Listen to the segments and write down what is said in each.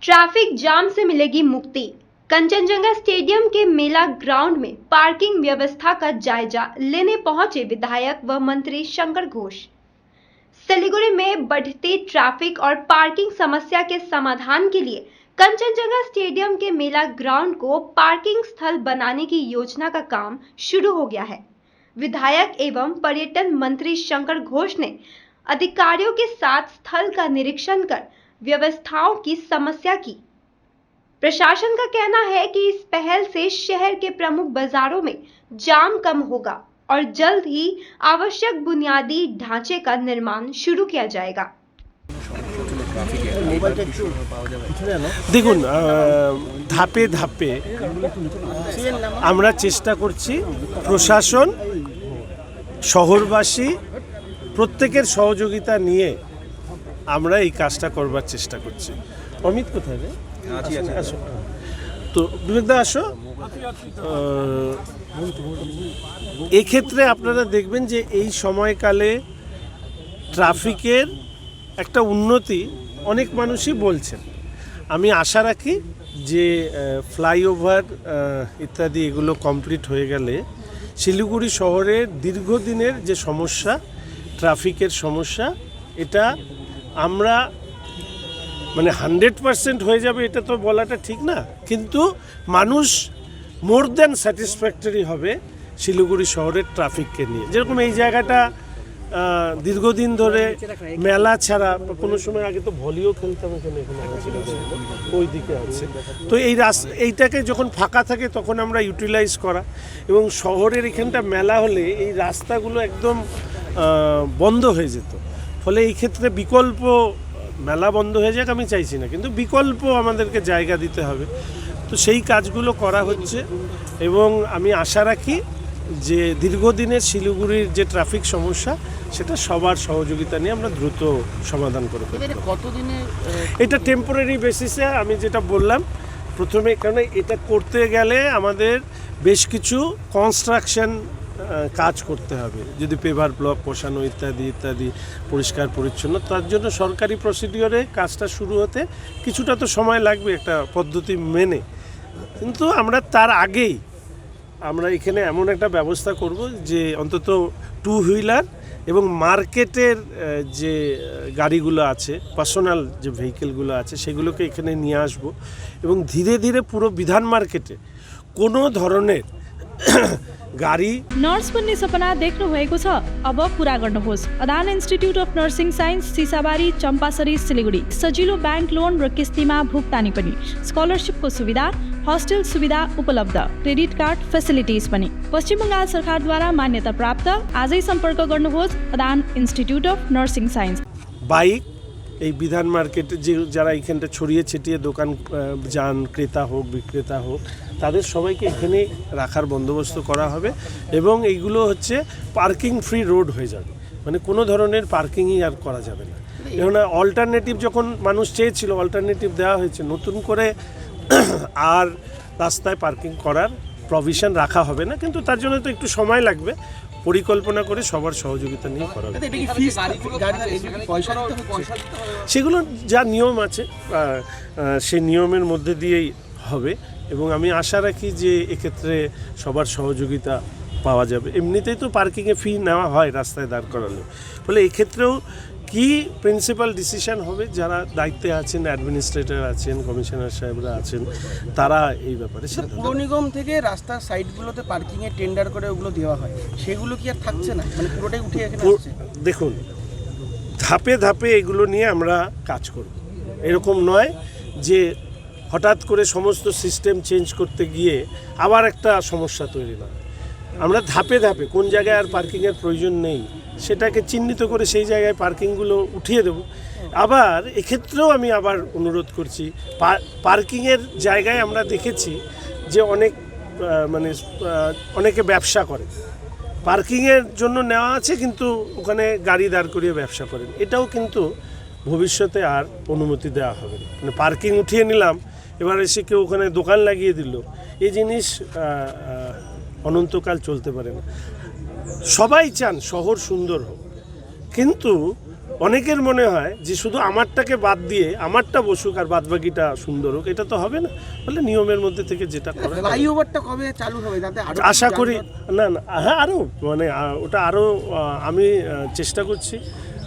Traffic jam से मिलेगी मुक्ति। कंचनजंगा स्टेडियम के मेला ग्राउंड में पार्किंग व्यवस्था का जायजा लेने पहुंचे विधायक व मंत्री शंकर घोष। सिलीगुड़ी में बढ़ती ट्रैफिक और पार्किंग समस्या के समाधान के लिए कंचनजंगा स्टेडियम के मेला ग्राउंड को पार्किंग स्थल बनाने की योजना का काम शुरू हो गया है। विधायक एवं पर्यटन मंत्री शंकर घोष ने अधिकारियों के साथ स्थल का निरीक्षण कर व्यवस्थाओं की समस्या की। प्रशासन का कहना है कि इस पहल से शहर के प्रमुख बाजारों में जाम कम होगा और जल्द ही आवश्यक बुनियादी ढांचे का निर्माण शुरू किया जाएगा। দেখুন ধাপে ধাপে আমরা চেষ্টা করছি প্রশাসন শহরবাসী প্রত্যেকের সহযোগিতা নিয়ে আমরা এই কাজটা করবার চেষ্টা করছি। অমিত কোথায় রে? আসো তো বিবেকদা আসো। এক্ষেত্রে আপনারা দেখবেন যে এই সময়কালে ট্রাফিকের একটা উন্নতি অনেক মানুষই বলছেন। আমি আশা রাখি যে ফ্লাইওভার ইত্যাদি এগুলো কমপ্লিট হয়ে গেলে শিলিগুড়ি শহরের দীর্ঘদিনের যে সমস্যা ট্রাফিকের সমস্যা এটা আমরা মানে 100% হয়ে যাবে এটা তো বলাটা ঠিক না, কিন্তু মানুষ মোর দ্যান স্যাটিসফ্যাক্টরি হবে শিলিগুড়ি শহরের ট্রাফিককে নিয়ে। যেরকম এই জায়গাটা দীর্ঘদিন ধরে মেলা ছাড়া কোনো সময় আগে তো ভলিও খেলতাম এখানে, ওই দিকে আছে। তো এইটাকে যখন ফাঁকা থাকে তখন আমরা ইউটিলাইজ করা এবং শহরের এখানটা মেলা হলে এই রাস্তাগুলো একদম বন্ধ হয়ে যেত। ফলে এই ক্ষেত্রে বিকল্প মেলা বন্ধ হয়ে যাক আমি চাইছি না, কিন্তু বিকল্প আমাদেরকে জায়গা দিতে হবে। তো সেই কাজগুলো করা হচ্ছে এবং আমি আশা রাখি যে দীর্ঘদিনের শিলিগুড়ির যে ট্রাফিক সমস্যা সেটা সবার সহযোগিতা নিয়ে আমরা দ্রুত সমাধান করে ফেলব। কতদিনে এটা টেম্পোরারি বেসিসে আমি যেটা বললাম প্রথমে, কারণ এটা করতে গেলে আমাদের বেশ কিছু কনস্ট্রাকশন কাজ করতে হবে, যদি পেভার ব্লক বসানো ইত্যাদি ইত্যাদি পরিষ্কার পরিচ্ছন্ন, তার জন্য সরকারি প্রসিডিওরে কাজটা শুরু হতে কিছুটা তো সময় লাগবে একটা পদ্ধতি মেনে। কিন্তু আমরা তার আগেই আমরা এখানে এমন একটা ব্যবস্থা করব যে অন্তত টু হুইলার এবং মার্কেটের যে গাড়িগুলো আছে পার্সোনাল যে ভেহিকেলগুলো আছে সেগুলোকে এখানে নিয়ে আসব এবং ধীরে ধীরে পুরো বিধাन मार्केटे কোনো ধরনের गाडी नर्स बन्ने सपना देख्नु भएको छ? अब पूरा गर्नुहोस्। Adan institute of nursing science, Sisabari, Champasari, Siliguri. सजिलो ब्याङ्क लोन र किस्तीमा भुक्तानी पनि, स्कलरसिपको सुविधा, हस्टेल सुविधा उपलब्ध, क्रेडिट कार्ड फेसिलिटिज पनि। पश्चिम बङ्गाल सरकारद्वारा मान्यता प्राप्त। आजै सम्पर्क गर्नुहोस् Adan institute of nursing science. Bike এই বিধান মার্কেটে যে যারা এখানটা ছড়িয়ে ছিটিয়ে দোকান যান ক্রেতা হোক বিক্রেতা হোক তাদের সবাইকে এখানে রাখার বন্দোবস্ত করা হবে এবং এইগুলো হচ্ছে পার্কিং ফ্রি রোড হয়ে যাবে, মানে কোনো ধরনের পার্কিংই আর করা যাবে না। কেননা অল্টারনেটিভ যখন মানুষ চেয়েছিল অল্টারনেটিভ দেওয়া হয়েছে, নতুন করে আর রাস্তায় পার্কিং করার প্রভিশন রাখা হবে না, কিন্তু তার জন্য তো একটু সময় লাগবে। পরিকল্পনা করে সবার সহযোগিতা নিয়ে করা হবে। সেগুলো যা নিয়ম আছে সেই নিয়মের মধ্যে দিয়েই হবে এবং আমি আশা রাখি যে এক্ষেত্রে সবার সহযোগিতা পাওয়া যাবে। এমনিতেই তো পার্কিংয়ে ফি নেওয়া হয় রাস্তায় দাঁড় করালে, ফলে এক্ষেত্রেও কি প্রিন্সিপাল ডিসিশন হবে, যারা দায়িত্বে আছেন অ্যাডমিনিস্ট্রেটর আছেন কমিশনার সাহেবরা আছেন তারা এই ব্যাপারে। পুর নিগম থেকে রাস্তার সাইডগুলোতে পার্কিংয়ে টেন্ডার করে ওগুলো দেওয়া হয়, সেগুলো কি আর থাকছে না, মানে পুরোটাই উঠে এখানে আসছে? দেখুন ধাপে ধাপে এগুলো নিয়ে আমরা কাজ করব, এরকম নয় যে হঠাৎ করে সমস্ত সিস্টেম চেঞ্জ করতে গিয়ে আবার একটা সমস্যা তৈরি না। আমরা ধাপে ধাপে কোন জায়গায় আর পার্কিংয়ের প্রয়োজন নেই সেটাকে চিহ্নিত করে সেই জায়গায় পার্কিংগুলো উঠিয়ে দেব। আবার এক্ষেত্রেও আমি আবার অনুরোধ করছি, পার্কিংয়ের জায়গায় আমরা দেখেছি যে অনেকে ব্যবসা করে, পার্কিংয়ের জন্য নেওয়া আছে কিন্তু ওখানে গাড়ি দাঁড় করিয়ে ব্যবসা করেন, এটাও কিন্তু ভবিষ্যতে আর অনুমতি দেওয়া হবে না। মানে পার্কিং উঠিয়ে নিলাম এবার এসে কেউ ওখানে দোকান লাগিয়ে দিল, এই জিনিস অনন্তকাল চলতে পারে না। সবাই চান শহর সুন্দর হোক, কিন্তু অনেকের মনে হয় যে শুধু আমারটাকে বাদ দিয়ে আমারটা বসুক আর বাদবাকিটা সুন্দর হোক, এটা তো হবে না। বলে নিয়মের মধ্যে থেকে যেটা করা ফ্লাইওভারটা কবে চালু হবে যাতে আরো আশা করি, না না হ্যাঁ আরও মানে ওটা আরও আমি চেষ্টা করছি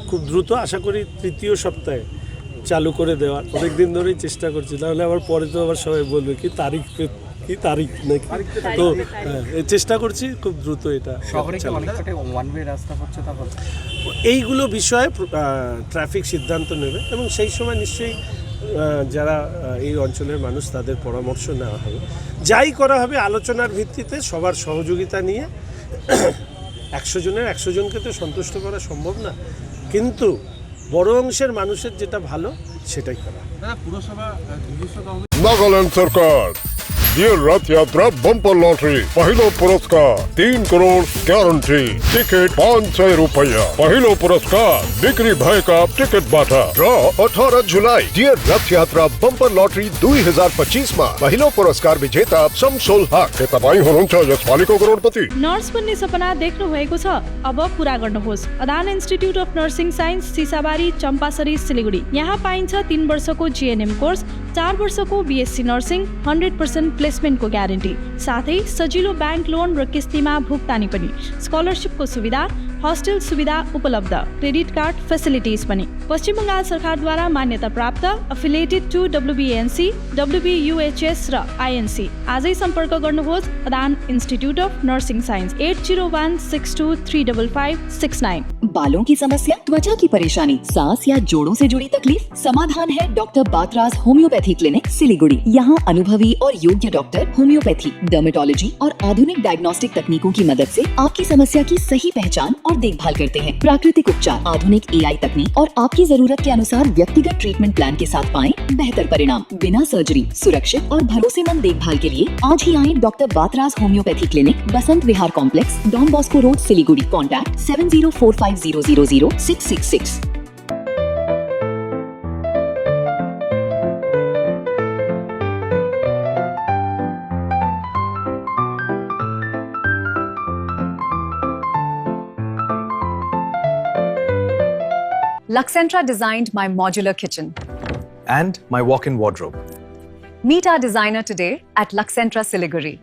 খুব দ্রুত, আশা করি তৃতীয় সপ্তাহে চালু করে দেওয়ার। অনেক দিন ধরেই চেষ্টা করছি, তাহলে আবার পরে তো আবার সবাই বলবে কি তারিখ নাকি, তো চেষ্টা করছি খুব দ্রুত এটা। এইগুলো বিষয়ে ট্রাফিক সিদ্ধান্ত নেবে এবং সেই সময় নিশ্চয়ই যারা এই অঞ্চলের মানুষ তাদের পরামর্শ নেওয়া হবে। যাই করা হবে আলোচনার ভিত্তিতে, সবার সহযোগিতা নিয়ে। 100 জনের 100 জনকে তো সন্তুষ্ট করা সম্ভব না, কিন্তু বড় অংশের মানুষের যেটা ভালো সেটাই করা। नागालैंड सरकार डियर रथ यात्रा बम्पर लॉटरी पहिलो पुरस्कार 3 करोड़ ग्यारंटी टिकट 500 रुपया पहिलो पुरस्कार बिक्री भएका टिकट बाटा ड्र 18 जुलाई डियर रथ यात्रा बम्पर लॉटरी 2025 मा पहिलो पुरस्कार विजेता शमशोल हक। के तपाईं हुनुहुन्छ यसपालिको करोडपति। नर्स बन्ने सपना देख्नु भएको छ, अब पूरा गर्नुहोस्। Adan institute of nursing science Sisabari Champasari Siliguri. यहाँ पाइन्छ 3 वर्षको जिएनएम कोर्स, 4 वर्षको बीएससी नर्सिङ, 100% प्लेसमेन्टको ग्यारेन्टी, साथै सजिलो ब्याङ्क लोन र किस्तीमा भुक्तानी पनि, स्कलरसिपको सुविधा, हस्टेल सुविधा उपलब्ध, क्रेडिट कार्ड फेसिलिटिज पनि। पश्चिम बङ्गाल सरकारद्वारा मान्यता प्राप्त, एफिलिएटेड टु WBNC, WBUHS र INC। आजै सम्पर्क गर्नुहोस् Adan institute of nursing science 8016235569। बालों की समस्या, त्वचा की परेशानी, सांस या जोड़ों से जुड़ी तकलीफ, समाधान है doctor Batraj homeopathy clinic Siliguri. यहाँ अनुभवी और योग्य डॉक्टर होम्योपैथी, डर्मेटोलॉजी और आधुनिक डायग्नोस्टिक तकनीकों की मदद से आपकी समस्या की सही पहचान और देखभाल करते हैं। प्राकृतिक उपचार, आधुनिक AI तकनीक और आपकी जरूरत के अनुसार व्यक्तिगत ट्रीटमेंट प्लान के साथ पाएं बेहतर परिणाम। बिना सर्जरी, सुरक्षित और भरोसेमंद देखभाल के लिए आज ही आए doctor Batraj homeopathy clinic, Basant Vihar complex, Don Bosco road, Siliguri. Contact 7045000666। Luxentra designed my modular kitchen and my walk-in wardrobe. Meet our designer today at Luxentra Siliguri.